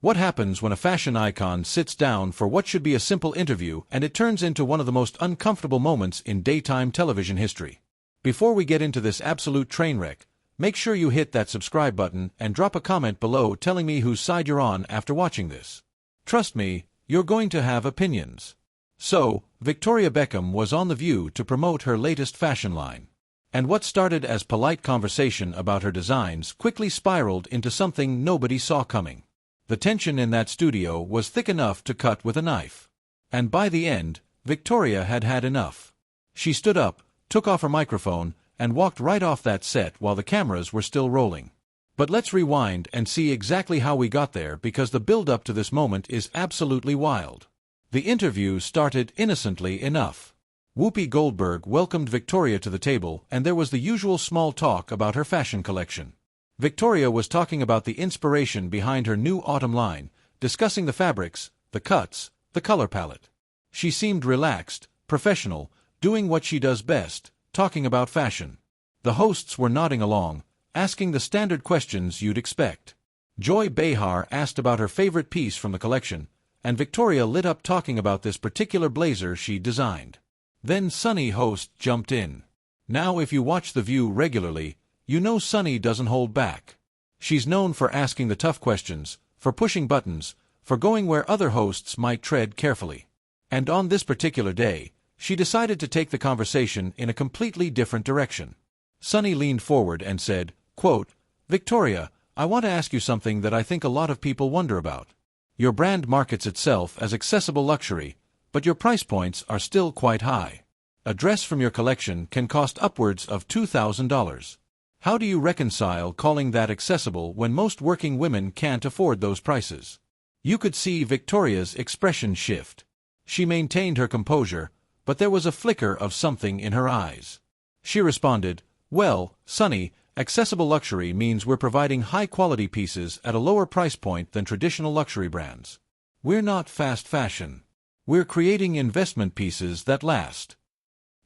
What happens when a fashion icon sits down for what should be a simple interview and it turns into one of the most uncomfortable moments in daytime television history? Before we get into this absolute train wreck, make sure you hit that subscribe button and drop a comment below telling me whose side you're on after watching this. Trust me, you're going to have opinions. So, Victoria Beckham was on The View to promote her latest fashion line. And what started as polite conversation about her designs quickly spiraled into something nobody saw coming. The tension in that studio was thick enough to cut with a knife. And by the end, Victoria had had enough. She stood up, took off her microphone, and walked right off that set while the cameras were still rolling. But let's rewind and see exactly how we got there, because the build-up to this moment is absolutely wild. The interview started innocently enough. Whoopi Goldberg welcomed Victoria to the table, and there was the usual small talk about her fashion collection. Victoria was talking about the inspiration behind her new autumn line, discussing the fabrics, the cuts, the color palette. She seemed relaxed, professional, doing what she does best, talking about fashion. The hosts were nodding along, asking the standard questions you'd expect. Joy Behar asked about her favorite piece from the collection, and Victoria lit up talking about this particular blazer she designed. Then Sunn Hostin jumped in. Now if you watch The View regularly, you know Sunny doesn't hold back. She's known for asking the tough questions, for pushing buttons, for going where other hosts might tread carefully. And on this particular day, she decided to take the conversation in a completely different direction. Sunny leaned forward and said, quote, "Victoria, I want to ask you something that I think a lot of people wonder about. Your brand markets itself as accessible luxury, but your price points are still quite high. A dress from your collection can cost upwards of $2,000. How do you reconcile calling that accessible when most working women can't afford those prices?" You could see Victoria's expression shift. She maintained her composure, but there was a flicker of something in her eyes. She responded, "Well, Sunny, accessible luxury means we're providing high-quality pieces at a lower price point than traditional luxury brands. We're not fast fashion. We're creating investment pieces that last."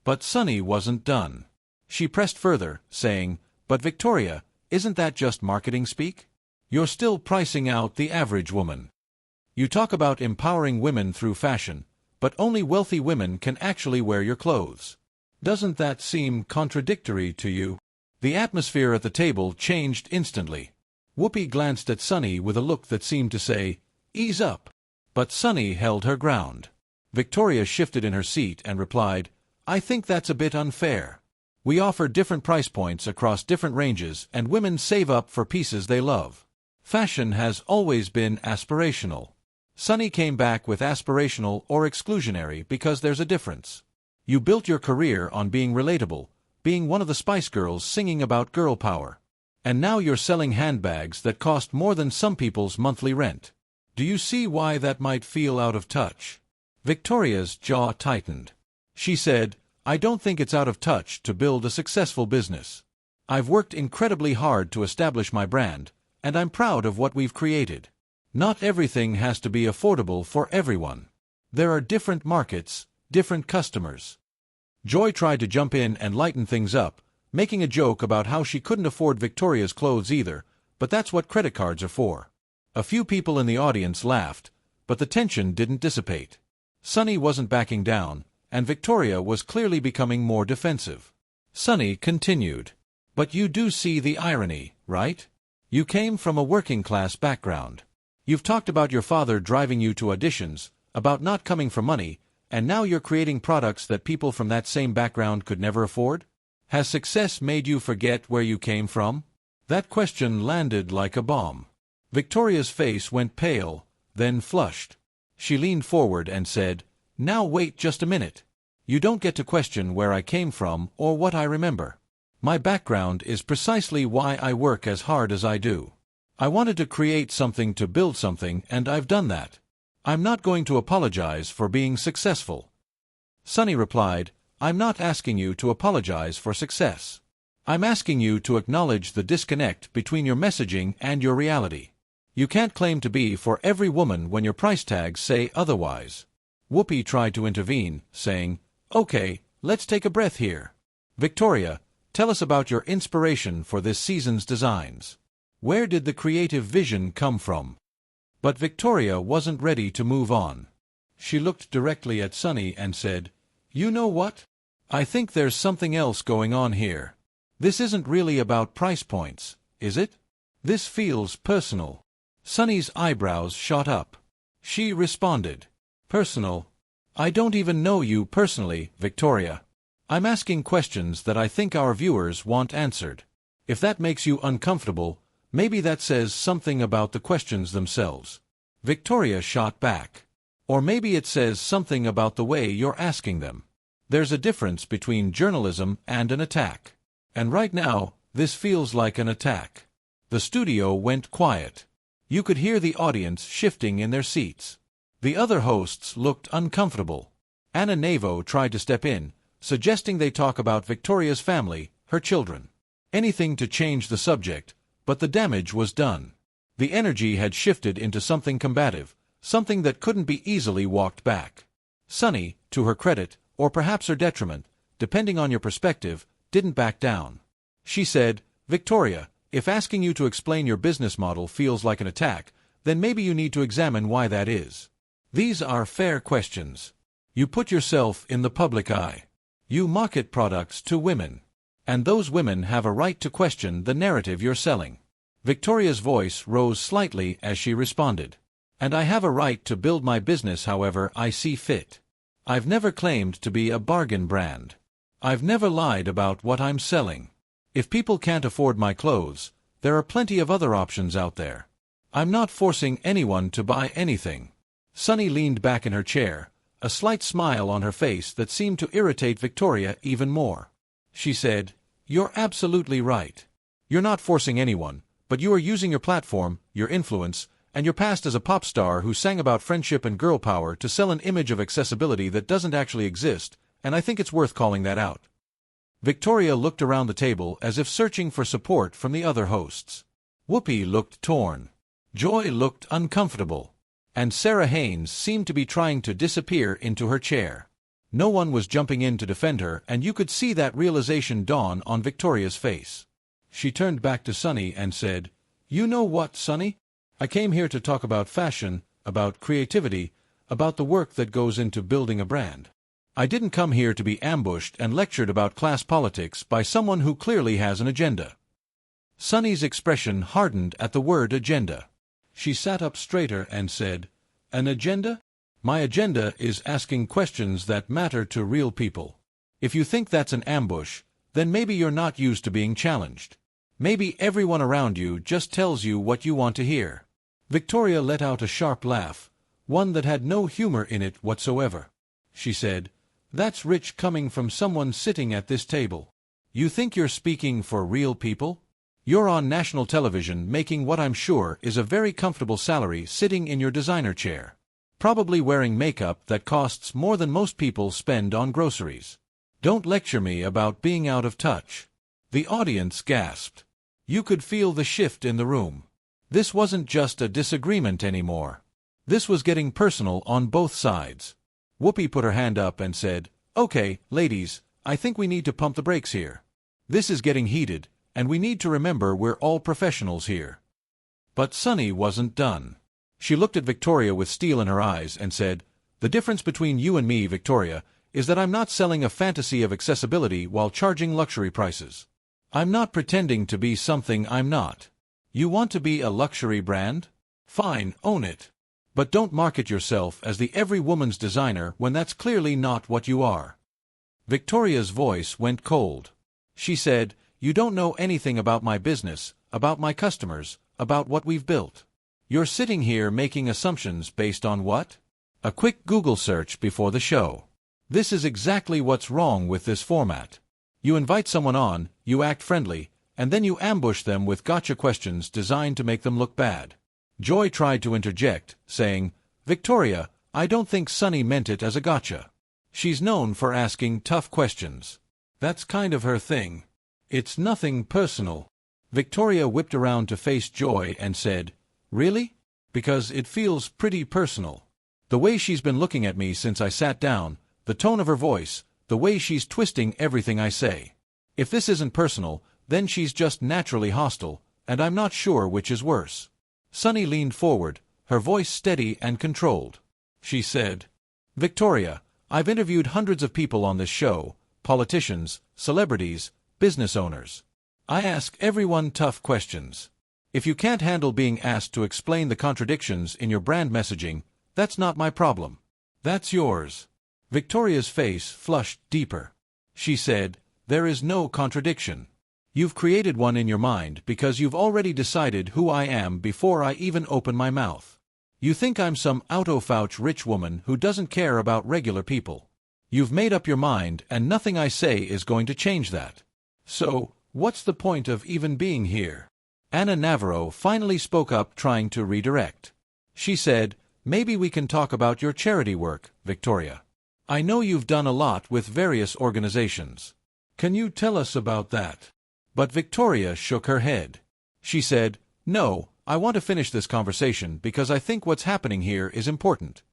But Sunny wasn't done. She pressed further, saying, "But Victoria, isn't that just marketing speak? You're still pricing out the average woman. You talk about empowering women through fashion, but only wealthy women can actually wear your clothes. Doesn't that seem contradictory to you?" The atmosphere at the table changed instantly. Whoopi glanced at Sunny with a look that seemed to say, "Ease up." But Sunny held her ground. Victoria shifted in her seat and replied, "I think that's a bit unfair. We offer different price points across different ranges, and women save up for pieces they love. Fashion has always been aspirational." Sunny came back with aspirational or exclusionary because there's a difference. You built your career on being relatable, being one of the Spice Girls singing about girl power. And now you're selling handbags that cost more than some people's monthly rent. Do you see why that might feel out of touch? Victoria's jaw tightened. She said, "I don't think it's out of touch to build a successful business. I've worked incredibly hard to establish my brand, and I'm proud of what we've created. Not everything has to be affordable for everyone. There are different markets, different customers." Joy tried to jump in and lighten things up, making a joke about how she couldn't afford Victoria's clothes either, but that's what credit cards are for. A few people in the audience laughed, but the tension didn't dissipate. Sunny wasn't backing down, and Victoria was clearly becoming more defensive. Sunny continued, "But you do see the irony, right? You came from a working-class background. You've talked about your father driving you to auditions, about not coming for money, and now you're creating products that people from that same background could never afford? Has success made you forget where you came from?" That question landed like a bomb. Victoria's face went pale, then flushed. She leaned forward and said, "Now wait just a minute. You don't get to question where I came from or what I remember. My background is precisely why I work as hard as I do. I wanted to create something to build something, and I've done that. I'm not going to apologize for being successful." Sunny replied, "I'm not asking you to apologize for success. I'm asking you to acknowledge the disconnect between your messaging and your reality. You can't claim to be for every woman when your price tags say otherwise." Whoopi tried to intervene, saying, "Okay, let's take a breath here. Victoria, tell us about your inspiration for this season's designs. Where did the creative vision come from?" But Victoria wasn't ready to move on. She looked directly at Sunny and said, "You know what? I think there's something else going on here. This isn't really about price points, is it? This feels personal." Sunny's eyebrows shot up. She responded, "Personal? I don't even know you personally, Victoria. I'm asking questions that I think our viewers want answered. If that makes you uncomfortable, maybe that says something about the questions themselves." Victoria shot back. "Or maybe it says something about the way you're asking them. There's a difference between journalism and an attack. And right now, this feels like an attack." The studio went quiet. You could hear the audience shifting in their seats. The other hosts looked uncomfortable. Anna Navo tried to step in, suggesting they talk about Victoria's family, her children. Anything to change the subject, but the damage was done. The energy had shifted into something combative, something that couldn't be easily walked back. Sunny, to her credit, or perhaps her detriment, depending on your perspective, didn't back down. She said, "Victoria, if asking you to explain your business model feels like an attack, then maybe you need to examine why that is. These are fair questions. You put yourself in the public eye. You market products to women. And those women have a right to question the narrative you're selling." Victoria's voice rose slightly as she responded, "And I have a right to build my business however I see fit. I've never claimed to be a bargain brand. I've never lied about what I'm selling. If people can't afford my clothes, there are plenty of other options out there. I'm not forcing anyone to buy anything." Sunny leaned back in her chair, a slight smile on her face that seemed to irritate Victoria even more. She said, "You're absolutely right. You're not forcing anyone, but you are using your platform, your influence, and your past as a pop star who sang about friendship and girl power to sell an image of accessibility that doesn't actually exist, and I think it's worth calling that out." Victoria looked around the table as if searching for support from the other hosts. Whoopi looked torn. Joy looked uncomfortable. And Sarah Haynes seemed to be trying to disappear into her chair. No one was jumping in to defend her, and you could see that realization dawn on Victoria's face. She turned back to Sunny and said, "You know what, Sunny? I came here to talk about fashion, about creativity, about the work that goes into building a brand. I didn't come here to be ambushed and lectured about class politics by someone who clearly has an agenda." Sunny's expression hardened at the word agenda. She sat up straighter and said, "An agenda? My agenda is asking questions that matter to real people. If you think that's an ambush, then maybe you're not used to being challenged. Maybe everyone around you just tells you what you want to hear." Victoria let out a sharp laugh, one that had no humor in it whatsoever. She said, "That's rich coming from someone sitting at this table. You think you're speaking for real people? You're on national television making what I'm sure is a very comfortable salary sitting in your designer chair. Probably wearing makeup that costs more than most people spend on groceries. Don't lecture me about being out of touch." The audience gasped. You could feel the shift in the room. This wasn't just a disagreement anymore. This was getting personal on both sides. Whoopi put her hand up and said, "Okay, ladies, I think we need to pump the brakes here. This is getting heated, and we need to remember we're all professionals here." But Sunny wasn't done. She looked at Victoria with steel in her eyes and said, "The difference between you and me, Victoria, is that I'm not selling a fantasy of accessibility while charging luxury prices. I'm not pretending to be something I'm not. You want to be a luxury brand? Fine, own it. But don't market yourself as the every woman's designer when that's clearly not what you are." Victoria's voice went cold. She said, "You don't know anything about my business, about my customers, about what we've built. You're sitting here making assumptions based on what? A quick Google search before the show. This is exactly what's wrong with this format. You invite someone on, you act friendly, and then you ambush them with gotcha questions designed to make them look bad." Joy tried to interject, saying, "Victoria, I don't think Sunny meant it as a gotcha. She's known for asking tough questions. That's kind of her thing. It's nothing personal." Victoria whipped around to face Joy and said, "Really? Because it feels pretty personal. The way she's been looking at me since I sat down, the tone of her voice, the way she's twisting everything I say. If this isn't personal, then she's just naturally hostile, and I'm not sure which is worse." Sunny leaned forward, her voice steady and controlled. She said, "Victoria, I've interviewed hundreds of people on this show, politicians, celebrities, business owners. I ask everyone tough questions. If you can't handle being asked to explain the contradictions in your brand messaging, that's not my problem. That's yours." Victoria's face flushed deeper. She said, "There is no contradiction. You've created one in your mind because you've already decided who I am before I even open my mouth. You think I'm some out-of-touch rich woman who doesn't care about regular people. You've made up your mind and nothing I say is going to change that. So, what's the point of even being here?" Anna Navarro finally spoke up, trying to redirect. She said, "Maybe we can talk about your charity work, Victoria. I know you've done a lot with various organizations. Can you tell us about that?" But Victoria shook her head. She said, "No, I want to finish this conversation because I think what's happening here is important.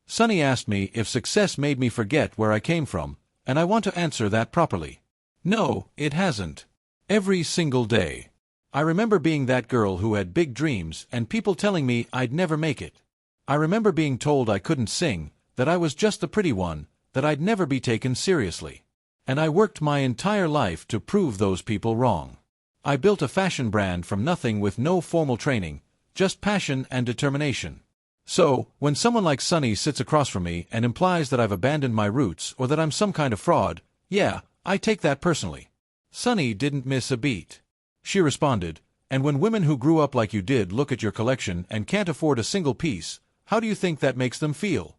Sunny asked me if success made me forget where I came from, and I want to answer that properly. No, it hasn't. Every single day. I remember being that girl who had big dreams and people telling me I'd never make it. I remember being told I couldn't sing, that I was just the pretty one, that I'd never be taken seriously. And I worked my entire life to prove those people wrong. I built a fashion brand from nothing with no formal training, just passion and determination. So, when someone like Sunny sits across from me and implies that I've abandoned my roots or that I'm some kind of fraud, yeah, I take that personally." Sunny didn't miss a beat. She responded, "And when women who grew up like you did look at your collection and can't afford a single piece, how do you think that makes them feel?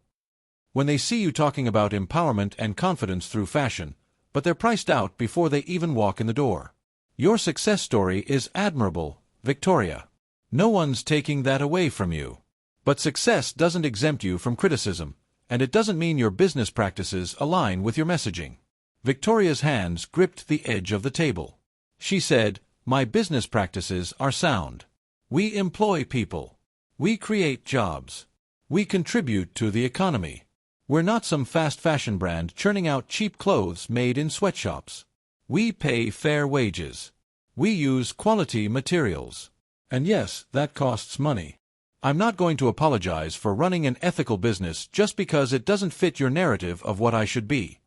When they see you talking about empowerment and confidence through fashion, but they're priced out before they even walk in the door. Your success story is admirable, Victoria. No one's taking that away from you. But success doesn't exempt you from criticism, and it doesn't mean your business practices align with your messaging." Victoria's hands gripped the edge of the table. She said, "My business practices are sound. We employ people. We create jobs. We contribute to the economy. We're not some fast fashion brand churning out cheap clothes made in sweatshops. We pay fair wages. We use quality materials. And yes, that costs money. I'm not going to apologize for running an ethical business just because it doesn't fit your narrative of what I should be."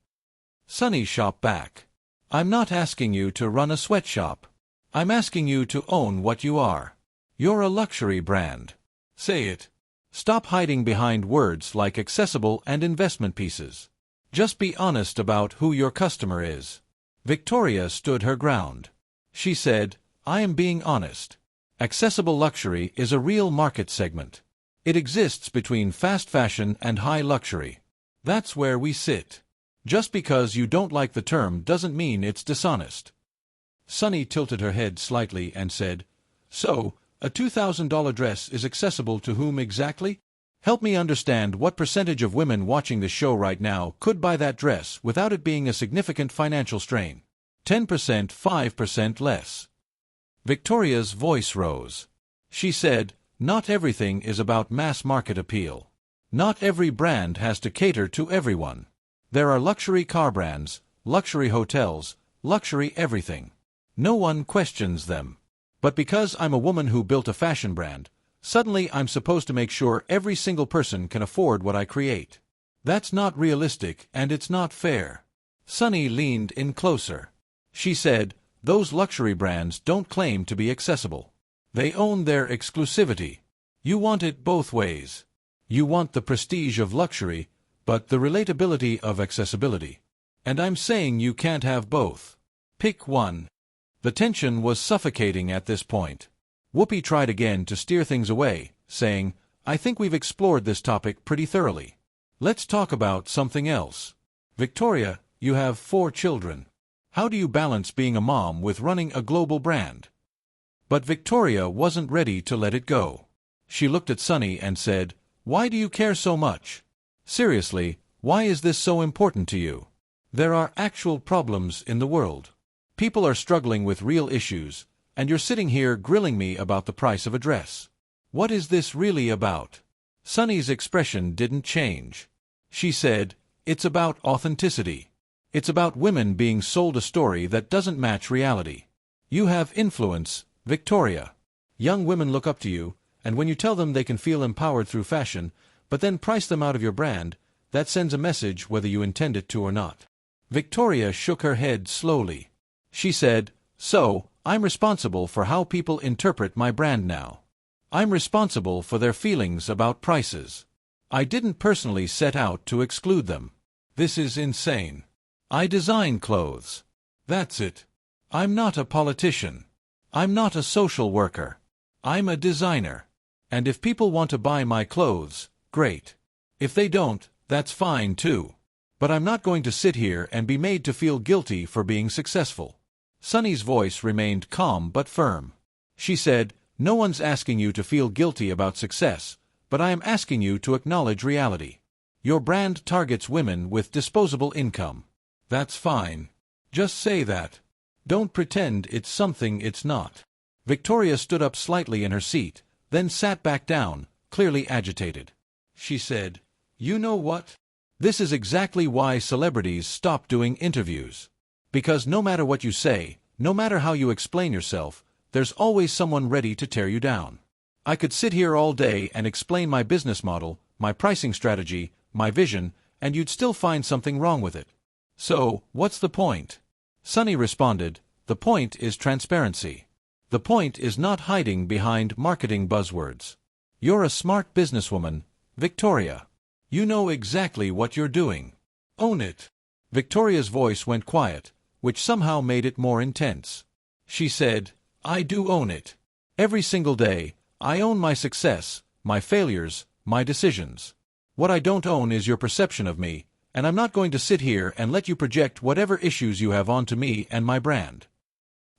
Sunny shot back. "I'm not asking you to run a sweatshop. I'm asking you to own what you are. You're a luxury brand. Say it. Stop hiding behind words like accessible and investment pieces. Just be honest about who your customer is." Victoria stood her ground. She said, "I am being honest. Accessible luxury is a real market segment. It exists between fast fashion and high luxury. That's where we sit. Just because you don't like the term doesn't mean it's dishonest." Sunny tilted her head slightly and said, "So, a $2,000 dress is accessible to whom exactly? Help me understand what percentage of women watching the show right now could buy that dress without it being a significant financial strain. 10%, 5% less." Victoria's voice rose. She said, "Not everything is about mass market appeal. Not every brand has to cater to everyone. There are luxury car brands, luxury hotels, luxury everything. No one questions them. But because I'm a woman who built a fashion brand, suddenly I'm supposed to make sure every single person can afford what I create. That's not realistic and it's not fair." Sunny leaned in closer. She said, "Those luxury brands don't claim to be accessible. They own their exclusivity. You want it both ways. You want the prestige of luxury, but the relatability of accessibility. And I'm saying you can't have both. Pick one." The tension was suffocating at this point. Whoopi tried again to steer things away, saying, "I think we've explored this topic pretty thoroughly. Let's talk about something else. Victoria, you have 4 children. How do you balance being a mom with running a global brand?" But Victoria wasn't ready to let it go. She looked at Sunny and said, "Why do you care so much? Seriously, why is this so important to you? There are actual problems in the world. People are struggling with real issues, and you're sitting here grilling me about the price of a dress. What is this really about?" Sunny's expression didn't change. She said, "It's about authenticity. It's about women being sold a story that doesn't match reality. You have influence, Victoria. Young women look up to you, And when you tell them they can feel empowered through fashion, but then price them out of your brand, that sends a message whether you intend it to or not. Victoria shook her head slowly. She said, "So, I'm responsible for how people interpret my brand now. I'm responsible for their feelings about prices. I didn't personally set out to exclude them. This is insane. I design clothes. That's it. I'm not a politician. I'm not a social worker. I'm a designer. And if people want to buy my clothes, great. If they don't, that's fine too. But I'm not going to sit here and be made to feel guilty for being successful." Sunny's voice remained calm but firm. She said, "No one's asking you to feel guilty about success, but I am asking you to acknowledge reality. Your brand targets women with disposable income. That's fine. Just say that. Don't pretend it's something it's not." Victoria stood up slightly in her seat, then sat back down, clearly agitated. She said, "You know what? This is exactly why celebrities stop doing interviews. Because no matter what you say, no matter how you explain yourself, there's always someone ready to tear you down. I could sit here all day and explain my business model, my pricing strategy, my vision, and you'd still find something wrong with it. So, what's the point?" Sunny responded, "The point is transparency. The point is not hiding behind marketing buzzwords. You're a smart businesswoman, Victoria. You know exactly what you're doing. Own it." Victoria's voice went quiet, which somehow made it more intense. She said, "I do own it. Every single day, I own my success, my failures, my decisions. What I don't own is your perception of me, and I'm not going to sit here and let you project whatever issues you have onto me and my brand."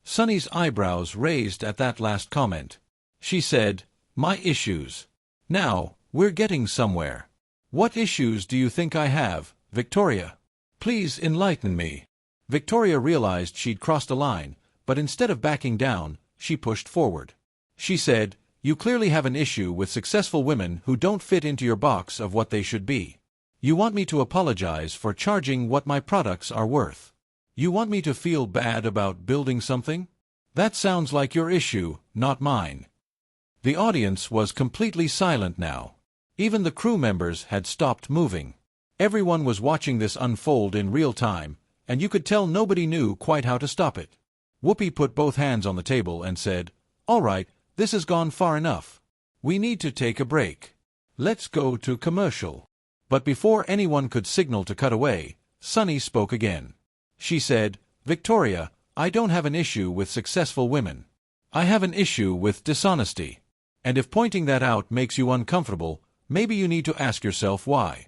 Sunny's eyebrows raised at that last comment. She said, "My issues. Now, we're getting somewhere. What issues do you think I have, Victoria? Please enlighten me." Victoria realized she'd crossed a line, but instead of backing down, she pushed forward. She said, "You clearly have an issue with successful women who don't fit into your box of what they should be. You want me to apologize for charging what my products are worth. You want me to feel bad about building something? That sounds like your issue, not mine." The audience was completely silent now. Even the crew members had stopped moving. Everyone was watching this unfold in real time, and you could tell nobody knew quite how to stop it. Whoopi put both hands on the table and said, "All right, this has gone far enough. We need to take a break. Let's go to commercial." But before anyone could signal to cut away, Sunny spoke again. She said, "Victoria, I don't have an issue with successful women. I have an issue with dishonesty. And if pointing that out makes you uncomfortable, maybe you need to ask yourself why."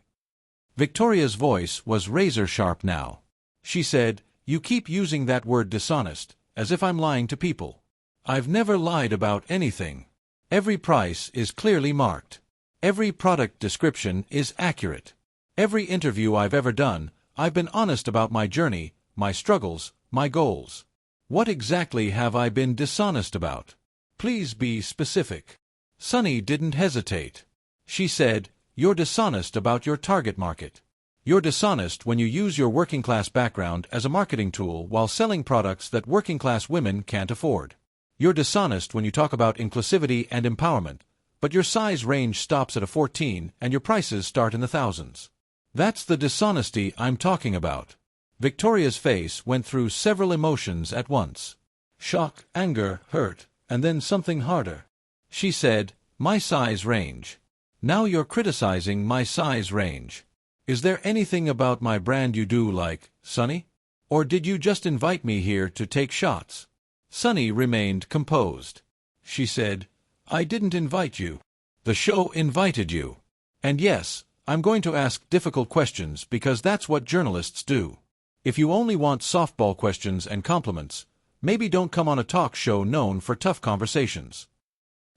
Victoria's voice was razor-sharp now. She said, "You keep using that word dishonest, as if I'm lying to people. I've never lied about anything. Every price is clearly marked. Every product description is accurate. Every interview I've ever done, I've been honest about my journey, my struggles, my goals. What exactly have I been dishonest about? Please be specific." Sunny didn't hesitate. She said, "You're dishonest about your target market. You're dishonest when you use your working-class background as a marketing tool while selling products that working-class women can't afford. You're dishonest when you talk about inclusivity and empowerment, but your size range stops at a 14 and your prices start in the thousands. That's the dishonesty I'm talking about." Victoria's face went through several emotions at once. Shock, anger, hurt, and then something harder. She said, "My size range. Now you're criticizing my size range. Is there anything about my brand you do like, Sunny? Or did you just invite me here to take shots?" Sunny remained composed. She said, "I didn't invite you. The show invited you. And yes, I'm going to ask difficult questions because that's what journalists do. If you only want softball questions and compliments, maybe don't come on a talk show known for tough conversations."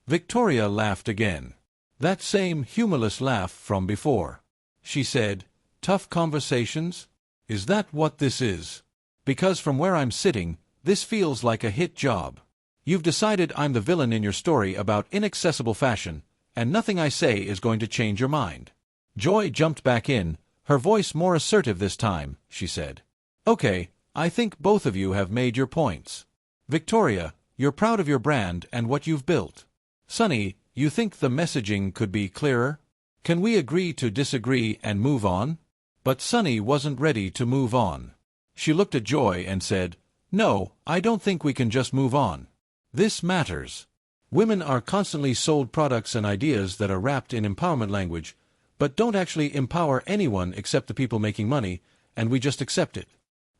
Victoria laughed again. That same humorless laugh from before. She said, "Tough conversations? Is that what this is? Because from where I'm sitting, this feels like a hit job. You've decided I'm the villain in your story about inaccessible fashion, and nothing I say is going to change your mind." Joy jumped back in, her voice more assertive this time. She said, "Okay, I think both of you have made your points. Victoria, you're proud of your brand and what you've built. Sunny, You think the messaging could be clearer? Can we agree to disagree and move on? But Sunny wasn't ready to move on. She looked at Joy and said, "No, I don't think we can just move on. This matters. Women are constantly sold products and ideas that are wrapped in empowerment language, but don't actually empower anyone except the people making money, and we just accept it.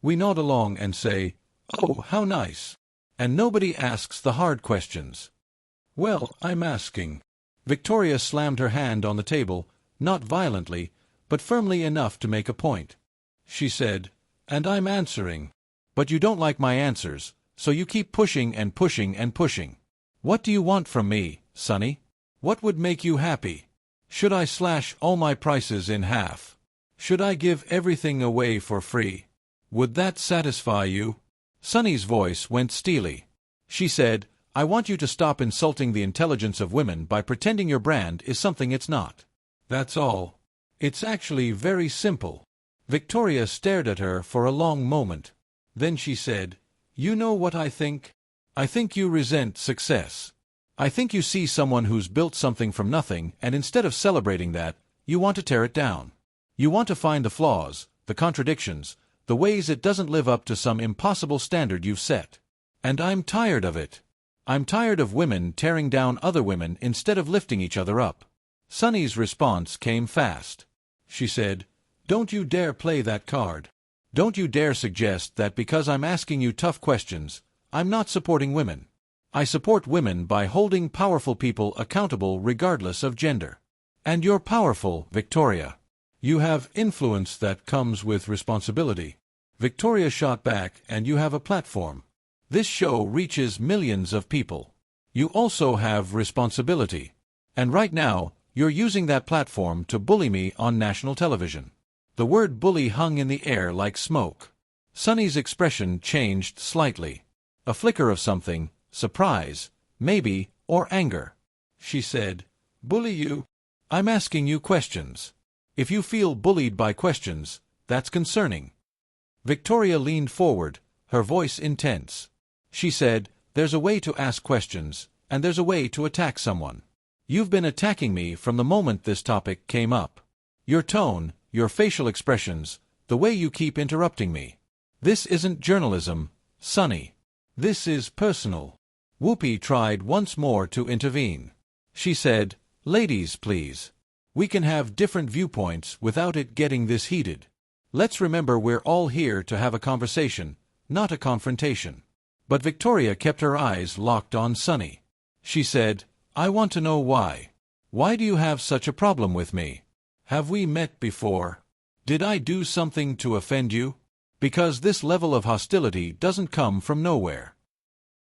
We nod along and say, 'Oh, how nice.' And nobody asks the hard questions." "Well, I'm asking." Victoria slammed her hand on the table, not violently, but firmly enough to make a point. She said, "And I'm answering. But you don't like my answers, so you keep pushing and pushing and pushing. What do you want from me, Sunny? What would make you happy? Should I slash all my prices in half? Should I give everything away for free? Would that satisfy you?" Sunny's voice went steely. She said, "I want you to stop insulting the intelligence of women by pretending your brand is something it's not. That's all. It's actually very simple." Victoria stared at her for a long moment. Then she said, "You know what I think? I think you resent success. I think you see someone who's built something from nothing, and instead of celebrating that, you want to tear it down. You want to find the flaws, the contradictions, the ways it doesn't live up to some impossible standard you've set. And I'm tired of it. I'm tired of women tearing down other women instead of lifting each other up." Sunny's response came fast. She said, "Don't you dare play that card. Don't you dare suggest that because I'm asking you tough questions, I'm not supporting women. I support women by holding powerful people accountable regardless of gender. And you're powerful, Victoria. You have influence that comes with responsibility." Victoria shot back, "And you have a platform. This show reaches millions of people. You also have responsibility. And right now, you're using that platform to bully me on national television." The word bully hung in the air like smoke. Sunny's expression changed slightly. A flicker of something, surprise, maybe, or anger. She said, "Bully you? I'm asking you questions. If you feel bullied by questions, that's concerning." Victoria leaned forward, her voice intense. She said, "There's a way to ask questions, and there's a way to attack someone. You've been attacking me from the moment this topic came up. Your tone, your facial expressions, the way you keep interrupting me. This isn't journalism, Sunny. This is personal." Whoopi tried once more to intervene. She said, "Ladies, please. We can have different viewpoints without it getting this heated. Let's remember we're all here to have a conversation, not a confrontation." But Victoria kept her eyes locked on Sunny. She said, "I want to know why. Why do you have such a problem with me? Have we met before? Did I do something to offend you? Because this level of hostility doesn't come from nowhere."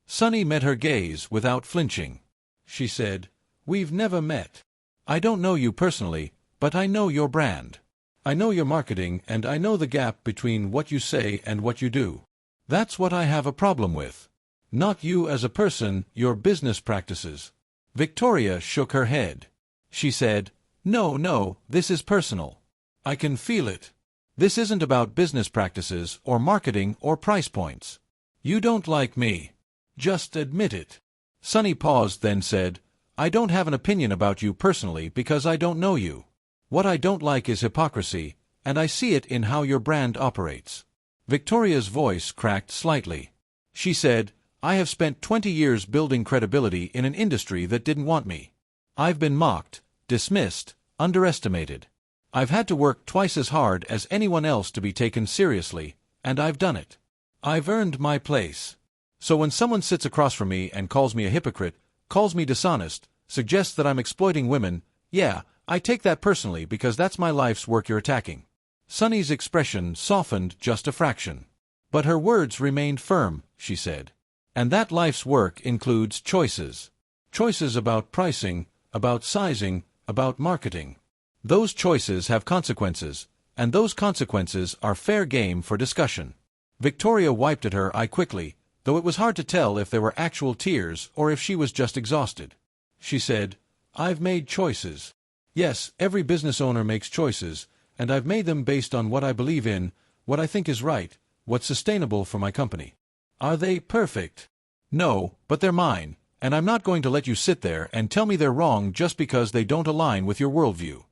Sunny met her gaze without flinching. She said, "We've never met. I don't know you personally, but I know your brand. I know your marketing, and I know the gap between what you say and what you do. That's what I have a problem with. Not you as a person, your business practices." Victoria shook her head. She said, No, this is personal. I can feel it. This isn't about business practices or marketing or price points. You don't like me. Just admit it." Sunny paused, then said, "I don't have an opinion about you personally because I don't know you. What I don't like is hypocrisy, and I see it in how your brand operates." Victoria's voice cracked slightly. She said, "I have spent 20 years building credibility in an industry that didn't want me. I've been mocked, dismissed, underestimated. I've had to work twice as hard as anyone else to be taken seriously, and I've done it. I've earned my place. So when someone sits across from me and calls me a hypocrite, calls me dishonest, suggests that I'm exploiting women, yeah, I take that personally because that's my life's work you're attacking." Sunny's expression softened just a fraction. But her words remained firm, she said. "And that life's work includes choices. Choices about pricing, about sizing, about marketing. Those choices have consequences, and those consequences are fair game for discussion." Victoria wiped at her eye quickly, though it was hard to tell if there were actual tears or if she was just exhausted. She said, "I've made choices. Yes, every business owner makes choices, and I've made them based on what I believe in, what I think is right, what's sustainable for my company. Are they perfect? No, but they're mine, And I'm not going to let you sit there and tell me they're wrong just because they don't align with your worldview.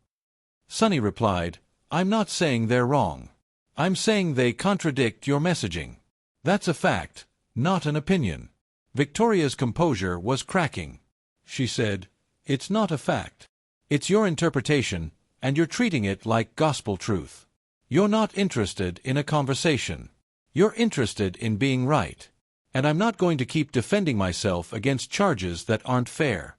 Sunny replied, I'm not saying they're wrong. I'm saying they contradict your messaging. That's a fact, not an opinion. Victoria's composure was cracking. She said, it's not a fact. It's your interpretation, and you're treating it like gospel truth. You're not interested in a conversation. You're interested in being right. And I'm not going to keep defending myself against charges that aren't fair.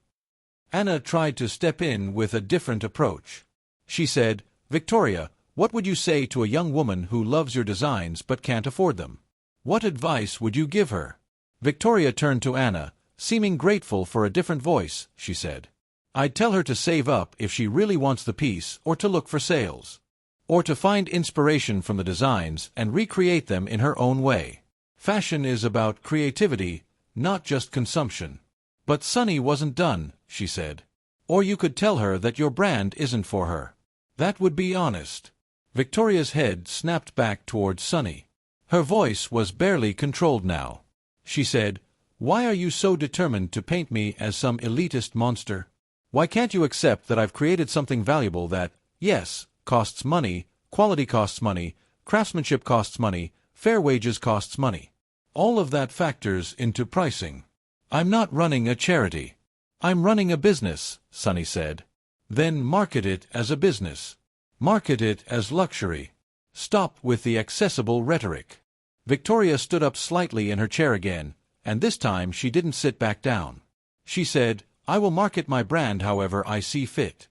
Anna tried to step in with a different approach. She said, Victoria, what would you say to a young woman who loves your designs but can't afford them? What advice would you give her? Victoria turned to Anna, seeming grateful for a different voice. She said, I'd tell her to save up if she really wants the piece, or to look for sales. Or to find inspiration from the designs and recreate them in her own way. Fashion is about creativity, not just consumption. But Sunny wasn't done, she said. Or you could tell her that your brand isn't for her. That would be honest. Victoria's head snapped back towards Sunny. Her voice was barely controlled now. She said, Why are you so determined to paint me as some elitist monster? Why can't you accept that I've created something valuable that, yes, costs money, quality costs money, craftsmanship costs money, fair wages costs money. All of that factors into pricing. I'm not running a charity. I'm running a business, Sunny said. Then market it as a business. Market it as luxury. Stop with the accessible rhetoric. Victoria stood up slightly in her chair again, and this time she didn't sit back down. She said, I will market my brand however I see fit.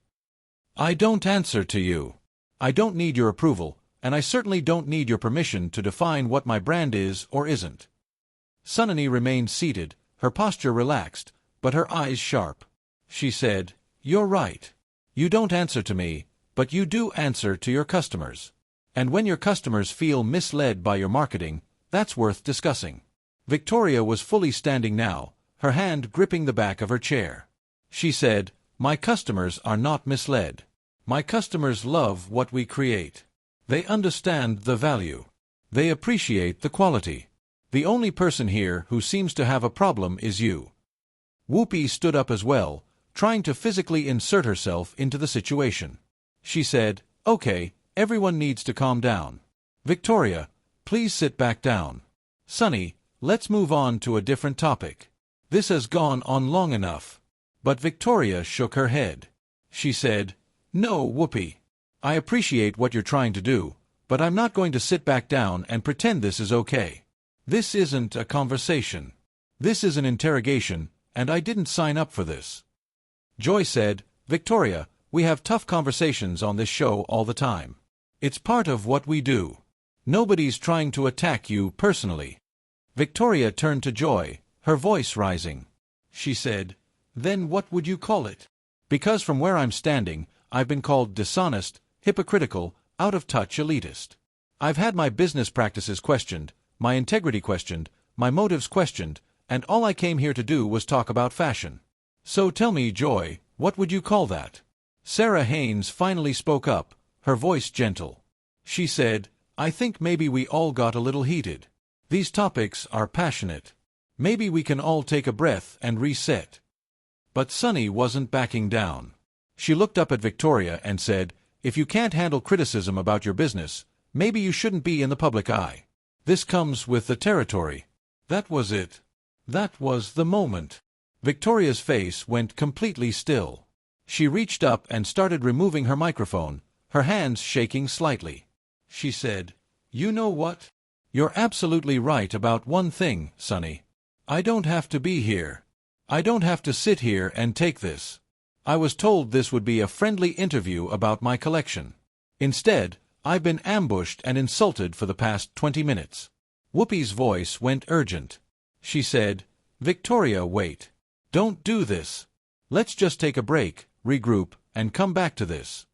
I don't answer to you. I don't need your approval, and I certainly don't need your permission to define what my brand is or isn't. Sunny remained seated, her posture relaxed, but her eyes sharp. She said, You're right. You don't answer to me, but you do answer to your customers. And when your customers feel misled by your marketing, that's worth discussing. Victoria was fully standing now, her hand gripping the back of her chair. She said, My customers are not misled. My customers love what we create. They understand the value. They appreciate the quality. The only person here who seems to have a problem is you. Whoopi stood up as well, trying to physically insert herself into the situation. She said, Okay, everyone needs to calm down. Victoria, please sit back down. Sunny, let's move on to a different topic. This has gone on long enough. But Victoria shook her head. She said, No, Whoopi. I appreciate what you're trying to do, but I'm not going to sit back down and pretend this is okay. This isn't a conversation. This is an interrogation, and I didn't sign up for this. Joy said, Victoria, we have tough conversations on this show all the time. It's part of what we do. Nobody's trying to attack you personally. Victoria turned to Joy, her voice rising. She said, Then what would you call it? Because from where I'm standing, I've been called dishonest, hypocritical, out-of-touch elitist. I've had my business practices questioned, my integrity questioned, my motives questioned, and all I came here to do was talk about fashion. So tell me, Joy, what would you call that? Sarah Haynes finally spoke up, her voice gentle. She said, I think maybe we all got a little heated. These topics are passionate. Maybe we can all take a breath and reset. But Sunny wasn't backing down. She looked up at Victoria and said, If you can't handle criticism about your business, maybe you shouldn't be in the public eye. This comes with the territory. That was it. That was the moment. Victoria's face went completely still. She reached up and started removing her microphone, her hands shaking slightly. She said, You know what? You're absolutely right about one thing, Sunny. I don't have to be here. I don't have to sit here and take this. I was told this would be a friendly interview about my collection. Instead, I've been ambushed and insulted for the past 20 minutes. Whoopi's voice went urgent. She said, Victoria, wait. Don't do this. Let's just take a break, regroup, and come back to this.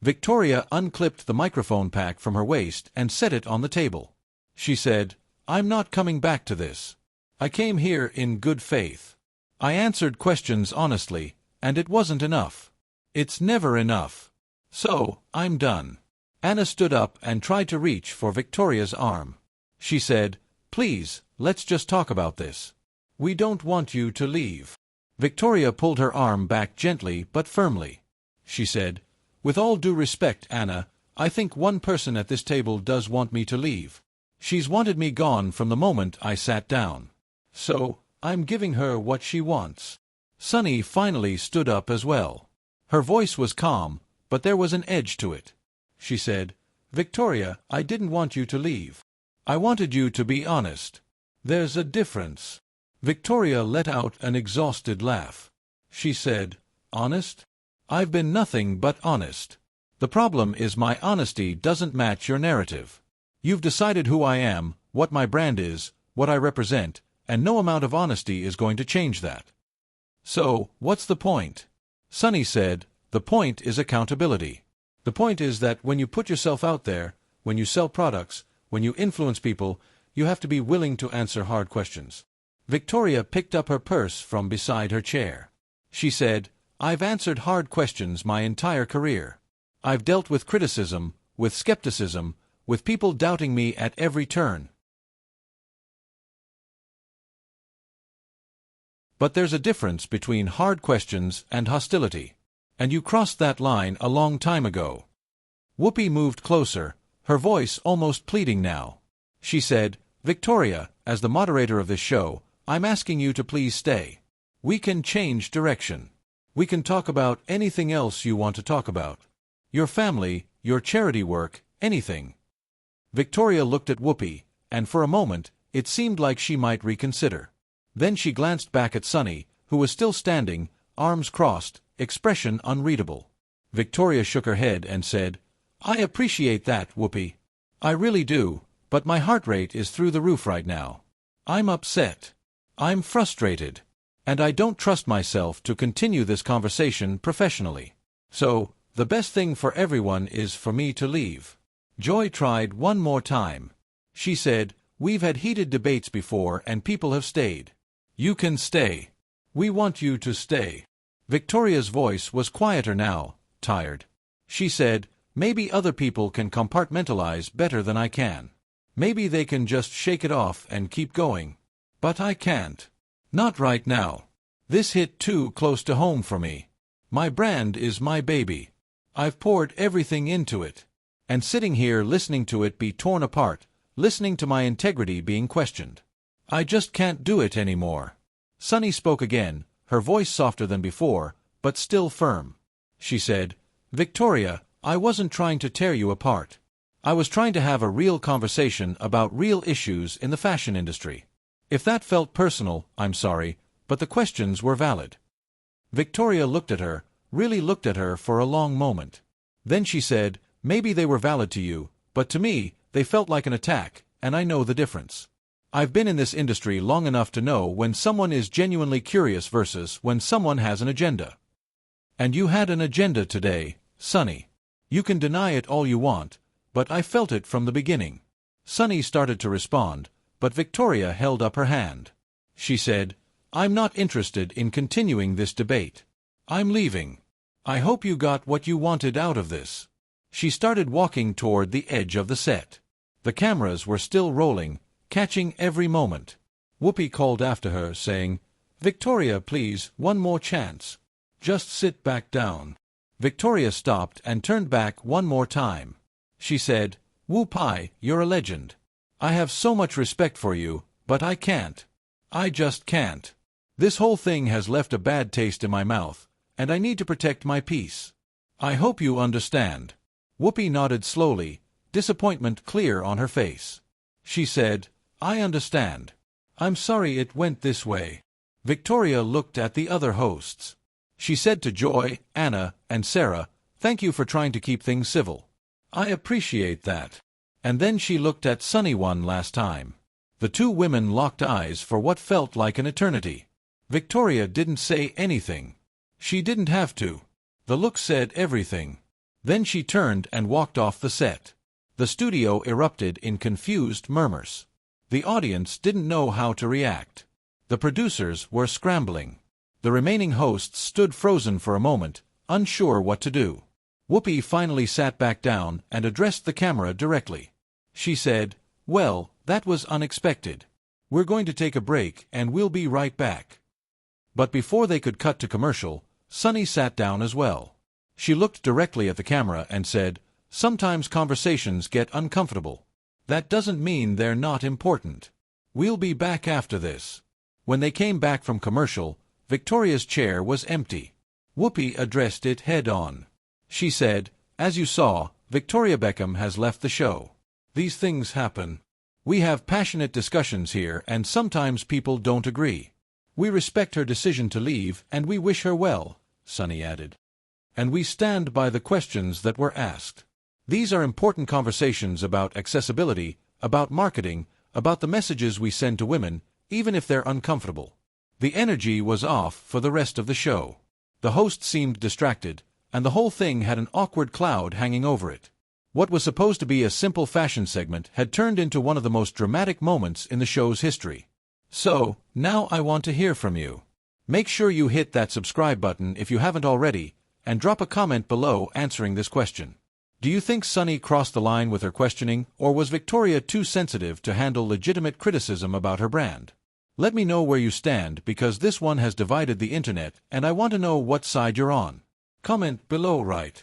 Victoria unclipped the microphone pack from her waist and set it on the table. She said, I'm not coming back to this. I came here in good faith. I answered questions honestly, and it wasn't enough. It's never enough. So, I'm done. Anna stood up and tried to reach for Victoria's arm. She said, Please, let's just talk about this. We don't want you to leave. Victoria pulled her arm back gently but firmly. She said, "With all due respect, Anna, I think one person at this table does want me to leave. She's wanted me gone from the moment I sat down. So, I'm giving her what she wants." Sunny finally stood up as well. Her voice was calm, but there was an edge to it. She said, "Victoria, I didn't want you to leave. I wanted you to be honest. There's a difference." Victoria let out an exhausted laugh. She said, "Honest? I've been nothing but honest. The problem is my honesty doesn't match your narrative. You've decided who I am, what my brand is, what I represent, and no amount of honesty is going to change that. So, what's the point?" Sunny said, "The point is accountability. The point is that when you put yourself out there, when you sell products, when you influence people, you have to be willing to answer hard questions." Victoria picked up her purse from beside her chair. She said, "I've answered hard questions my entire career. I've dealt with criticism, with skepticism, with people doubting me at every turn. But there's a difference between hard questions and hostility. And you crossed that line a long time ago." Whoopi moved closer, her voice almost pleading now. She said, "Victoria, as the moderator of this show, I'm asking you to please stay. We can change direction. We can talk about anything else you want to talk about. Your family, your charity work, anything." Victoria looked at Whoopi, and for a moment, it seemed like she might reconsider. Then she glanced back at Sunny, who was still standing, arms crossed, expression unreadable. Victoria shook her head and said, "I appreciate that, Whoopi. I really do, but my heart rate is through the roof right now. I'm upset. I'm frustrated. And I don't trust myself to continue this conversation professionally. So, the best thing for everyone is for me to leave." Joy tried one more time. She said, "We've had heated debates before and people have stayed. You can stay. We want you to stay." Victoria's voice was quieter now, tired. She said, "Maybe other people can compartmentalize better than I can. Maybe they can just shake it off and keep going. But I can't. Not right now. This hit too close to home for me. My brand is my baby. I've poured everything into it. And sitting here listening to it be torn apart, listening to my integrity being questioned. I just can't do it anymore." Sunny spoke again, her voice softer than before, but still firm. She said, "Victoria, I wasn't trying to tear you apart. I was trying to have a real conversation about real issues in the fashion industry. If that felt personal, I'm sorry, but the questions were valid." Victoria looked at her, really looked at her for a long moment. Then she said, "Maybe they were valid to you, but to me, they felt like an attack, and I know the difference. I've been in this industry long enough to know when someone is genuinely curious versus when someone has an agenda. And you had an agenda today, Sunny. You can deny it all you want, but I felt it from the beginning." Sunny started to respond, but Victoria held up her hand. She said, "I'm not interested in continuing this debate. I'm leaving. I hope you got what you wanted out of this." She started walking toward the edge of the set. The cameras were still rolling, catching every moment. Whoopi called after her, saying, "Victoria, please, one more chance. Just sit back down." Victoria stopped and turned back one more time. She said, "Whoopi, you're a legend. I have so much respect for you, but I can't. I just can't. This whole thing has left a bad taste in my mouth, and I need to protect my peace. I hope you understand." Whoopi nodded slowly, disappointment clear on her face. She said, "I understand. I'm sorry it went this way." Victoria looked at the other hosts. She said to Joy, Anna, and Sarah, "Thank you for trying to keep things civil. I appreciate that." And then she looked at Sunny one last time. The two women locked eyes for what felt like an eternity. Victoria didn't say anything. She didn't have to. The look said everything. Then she turned and walked off the set. The studio erupted in confused murmurs. The audience didn't know how to react. The producers were scrambling. The remaining hosts stood frozen for a moment, unsure what to do. Whoopi finally sat back down and addressed the camera directly. She said, "Well, that was unexpected. We're going to take a break and we'll be right back." But before they could cut to commercial, Sunny sat down as well. She looked directly at the camera and said, "Sometimes conversations get uncomfortable. That doesn't mean they're not important. We'll be back after this." When they came back from commercial, Victoria's chair was empty. Whoopi addressed it head-on. She said, "As you saw, Victoria Beckham has left the show. These things happen. We have passionate discussions here and sometimes people don't agree. We respect her decision to leave and we wish her well," Sunny added. "And we stand by the questions that were asked. These are important conversations about accessibility, about marketing, about the messages we send to women, even if they're uncomfortable." The energy was off for the rest of the show. The host seemed distracted, and the whole thing had an awkward cloud hanging over it. What was supposed to be a simple fashion segment had turned into one of the most dramatic moments in the show's history. So, now I want to hear from you. Make sure you hit that subscribe button if you haven't already, and drop a comment below answering this question. Do you think Sunny crossed the line with her questioning, or was Victoria too sensitive to handle legitimate criticism about her brand? Let me know where you stand because this one has divided the internet and I want to know what side you're on. Comment below right.